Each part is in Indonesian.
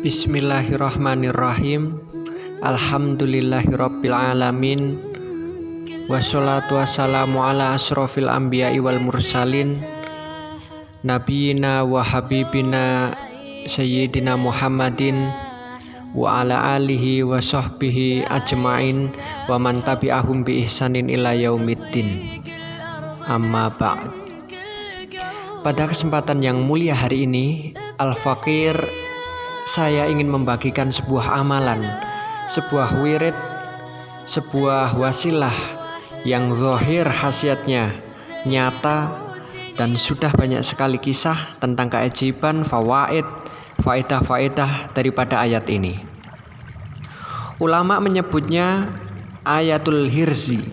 Bismillahirrahmanirrahim. Alhamdulillahirabbil alamin. Wassalatu wassalamu ala asrofil anbiya'i wal mursalin. Nabiyina wa habibina sayyidina Muhammadin wa ala alihi wa sahbihi ajma'in wa man tabi'ahum bi ihsanin ila yaumiddin. Amma ba'd. Pada kesempatan yang mulia hari ini, Al-Fakir, saya ingin membagikan sebuah amalan, sebuah wirid, sebuah wasilah yang zahir khasiatnya, nyata, dan sudah banyak sekali kisah tentang keajaiban, fawaid, faedah-faedah daripada ayat ini. Ulama menyebutnya ayatul hirzi,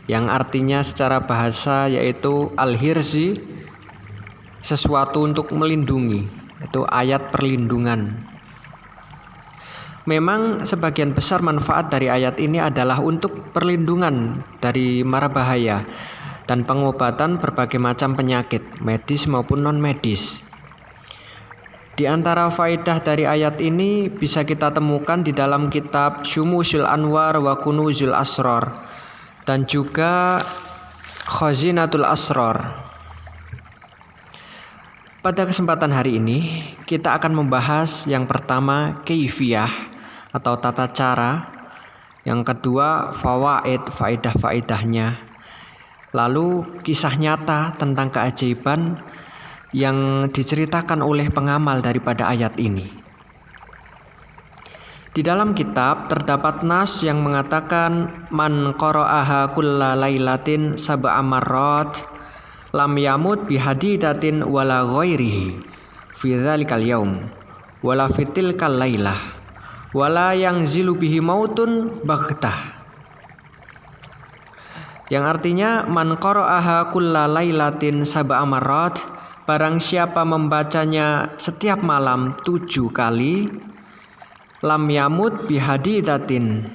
yang artinya secara bahasa yaitu al-hirzi, sesuatu untuk melindungi. Itu ayat perlindungan. Memang sebagian besar manfaat dari ayat ini adalah untuk perlindungan dari mara bahaya dan pengobatan berbagai macam penyakit, medis maupun non-medis. Di antara faedah dari ayat ini bisa kita temukan di dalam kitab Syumusul Anwar wa Kunuzul Asrar dan juga Khazinatul Asrar. Pada kesempatan hari ini, kita akan membahas yang pertama kaifiyah atau tata cara, yang kedua fawaid, faedah-faedahnya, lalu kisah nyata tentang keajaiban yang diceritakan oleh pengamal daripada ayat ini. Di dalam kitab terdapat nas yang mengatakan man qara'aha kulla lailatin sab'a marrat lam yamut bihadidatin wala ghairihi fi dzalikal yaum wala fitilkal lailah wala yangzilu bihi mautun baghtah, yang artinya man qara'aha kulla lailatin sab'a marrat, barang siapa membacanya setiap malam 7 kali, lam yamut bihadidatin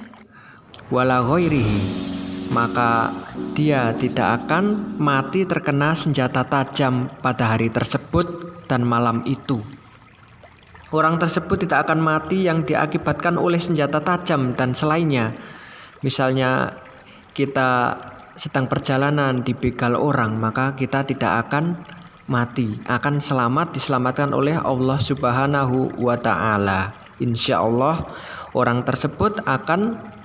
wala ghairihi, maka dia tidak akan mati terkena senjata tajam pada hari tersebut dan malam itu. Orang tersebut tidak akan mati yang diakibatkan oleh senjata tajam dan selainnya. Misalnya kita sedang perjalanan dibegal orang, maka kita tidak akan mati, akan diselamatkan oleh Allah Subhanahu wa ta'ala. Insya Allah orang tersebut akan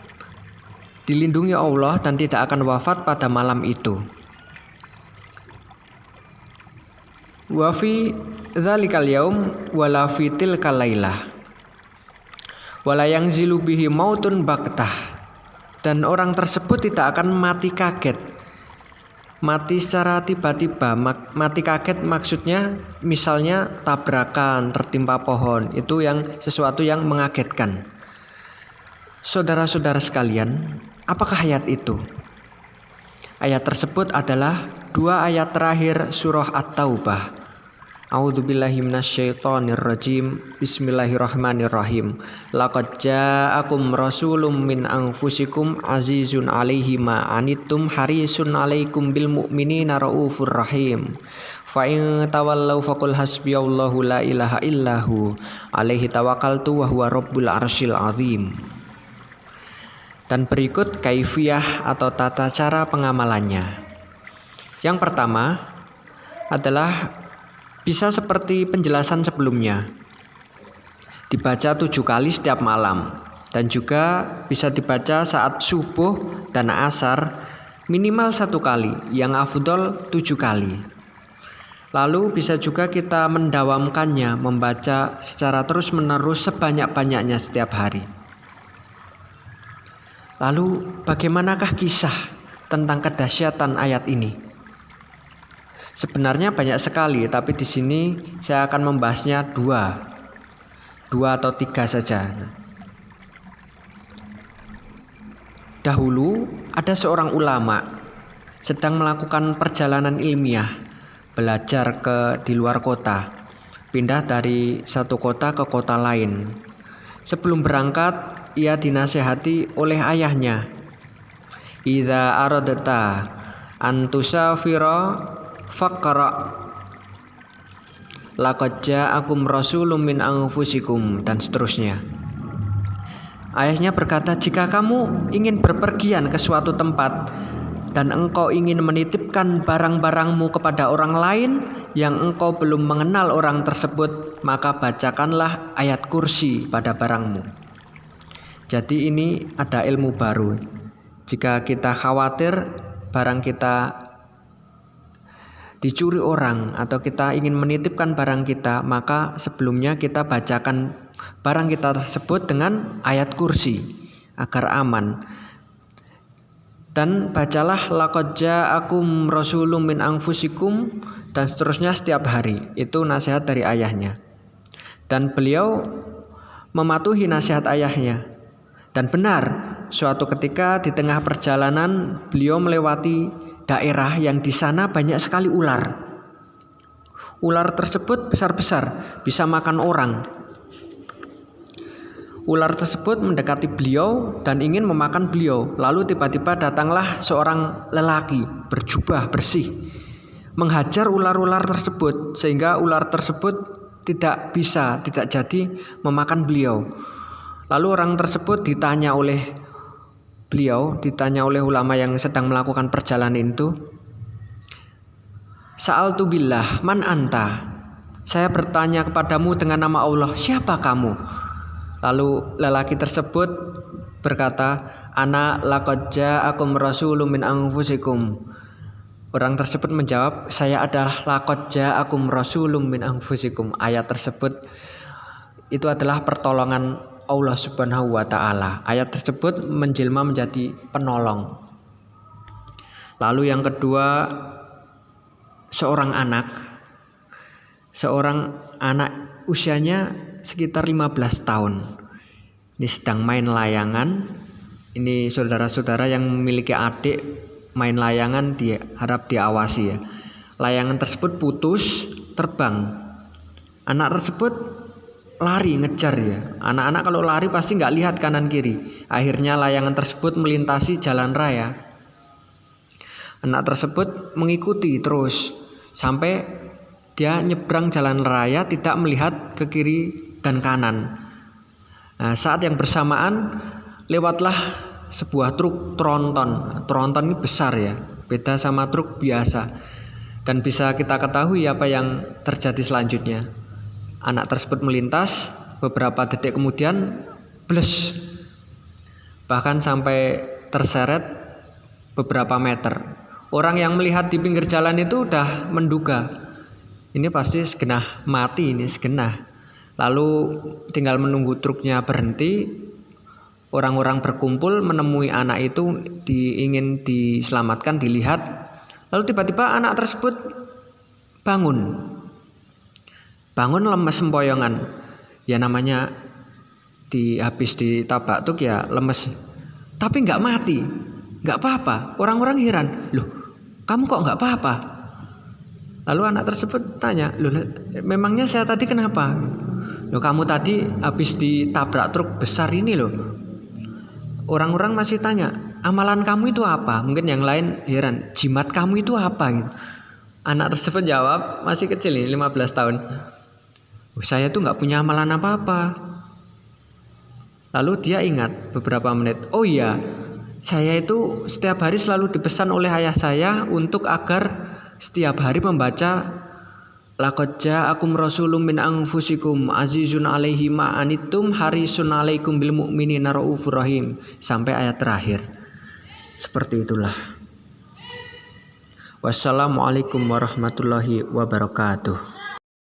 dilindungi Allah dan tidak akan wafat pada malam itu. Wa fi dzalikal yaum wala fi tilkal lailah wala yangzilu bihi mautun baghtah, dan orang tersebut tidak akan mati kaget, mati secara tiba-tiba. Mati kaget maksudnya misalnya tabrakan, tertimpa pohon, itu yang sesuatu yang mengagetkan. Saudara-saudara sekalian, apakah ayat itu? Ayat tersebut adalah 2 ayat terakhir surah At-Taubah. A'udzubillahi minasyaitonirrajim. Bismillahirrahmanirrahim. Laqad ja'akum rasulun min anfusikum azizun 'alaihi ma anittum harisun 'alaikum bil mu'minina raufur rahim. Fa in tawallaw faqul hasbiyallahu la ilaha illahu 'alaihi tawakkaltu wa huwa rabbul arsyil 'azim. Dan berikut kaifiyah atau tata cara pengamalannya. Yang pertama adalah bisa seperti penjelasan sebelumnya, dibaca 7 kali setiap malam, dan juga bisa dibaca saat subuh dan asar minimal 1 kali, yang afdol 7 kali. Lalu bisa juga kita mendawamkannya, membaca secara terus-menerus sebanyak-banyaknya setiap hari. Lalu bagaimanakah kisah tentang kedahsyatan ayat ini? Sebenarnya banyak sekali, tapi di sini saya akan membahasnya 2 atau 3 saja. Dahulu ada seorang ulama sedang melakukan perjalanan ilmiah, belajar di luar kota, pindah dari satu kota ke kota lain. Sebelum berangkat, ia dinasihati oleh ayahnya, idza aradta an tusafira faqra laqad ja'akum rasulun min anfusikum, dan seterusnya. Ayahnya berkata, jika kamu ingin berpergian ke suatu tempat dan engkau ingin menitipkan barang-barangmu kepada orang lain yang engkau belum mengenal orang tersebut, maka bacakanlah ayat kursi pada barangmu. Jadi ini ada ilmu baru. Jika kita khawatir barang kita dicuri orang atau kita ingin menitipkan barang kita, maka sebelumnya kita bacakan barang kita tersebut dengan ayat kursi agar aman. Dan bacalah laqad ja'akum rasulun min anfusikum, dan seterusnya setiap hari. Itu nasihat dari ayahnya. Dan beliau mematuhi nasihat ayahnya. Dan benar, suatu ketika di tengah perjalanan beliau melewati daerah yang di sana banyak sekali ular. Ular tersebut besar-besar, bisa makan orang. Ular tersebut mendekati beliau dan ingin memakan beliau. Lalu tiba-tiba datanglah seorang lelaki berjubah bersih, menghajar ular-ular tersebut sehingga ular tersebut tidak jadi memakan beliau. Lalu orang tersebut ditanya oleh ulama yang sedang melakukan perjalanan itu, Sa'altu billah man anta, saya bertanya kepadamu dengan nama Allah, siapa kamu? Lalu lelaki tersebut berkata, ana laqad ja'akum rasulun min anfusikum. Orang tersebut menjawab, saya adalah laqad ja'akum rasulun min anfusikum. Ayat tersebut itu adalah pertolongan Allah Subhanahu wa taala. Ayat tersebut menjelma menjadi penolong. Lalu yang kedua, seorang anak usianya sekitar 15 tahun. Ini sedang main layangan. Ini saudara-saudara yang memiliki adik main layangan harap diawasi ya. Layangan tersebut putus, terbang. Anak tersebut lari ngejar ya. Anak-anak kalau lari pasti nggak lihat kanan kiri. Akhirnya layangan tersebut melintasi jalan raya. Anak tersebut mengikuti terus sampai dia nyebrang jalan raya, tidak melihat ke kiri dan kanan. Nah, saat yang bersamaan lewatlah sebuah truk tronton. Tronton ini besar ya, beda sama truk biasa. Dan bisa kita ketahui apa yang terjadi selanjutnya. Anak tersebut melintas, beberapa detik kemudian bles. Bahkan sampai terseret beberapa meter. Orang yang melihat di pinggir jalan itu udah menduga, ini pasti segenah mati, ini segenah. Lalu tinggal menunggu truknya berhenti. Orang-orang berkumpul menemui anak itu, ingin diselamatkan, dilihat. Lalu tiba-tiba anak tersebut bangun lemes sempoyongan. Ya namanya habis ditabak truk ya lemes. Tapi nggak mati, nggak apa-apa. Orang-orang heran, loh kamu kok nggak apa-apa? Lalu anak tersebut tanya, loh memangnya saya tadi kenapa? Loh kamu tadi habis ditabrak truk besar ini loh. Orang-orang masih tanya, amalan kamu itu apa? Mungkin yang lain heran, jimat kamu itu apa? Gitu. Anak tersebut jawab, masih kecil nih, 15 tahun. Saya tuh nggak punya amalan apa-apa. Lalu dia ingat beberapa menit, oh iya, saya itu setiap hari selalu dipesan oleh ayah saya untuk agar setiap hari membaca laqad ja'akum rasulun min anfusikum azizun 'alaihi ma anittum harisun 'alaikum bil mu'minina raufur rahim, sampai ayat terakhir. Seperti itulah. Wassalamualaikum warahmatullahi wabarakatuh.